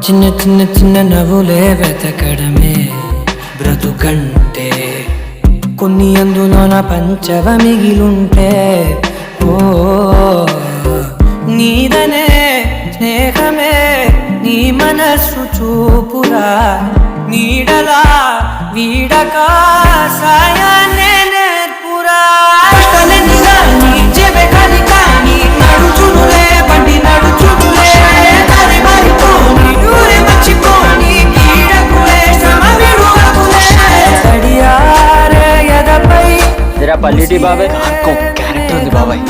చిన్న చిన్న చిన్న నవ్వులే వెతకడమే బ్రతుకంటే, కొన్ని అందులోన పంచవ మిగిలుంటే ఓ నీదనే స్నేహమే నీ మనస్సు చూపురా, నీడలా వీడక సాయాన్నే నేర్పురా. కష్టలెన్ని గాని చెవె కాని కాని నడుచునులే బండి నడుచునులే, దారి మారిపోని ఊరే మర్చిపోని ఈడకులే శ్రమ విడువకులే. గడియారే ఎదపై జరా పల్లిటి బాబాయ్, క్యారెక్టర్ ఉంది బాబాయ్.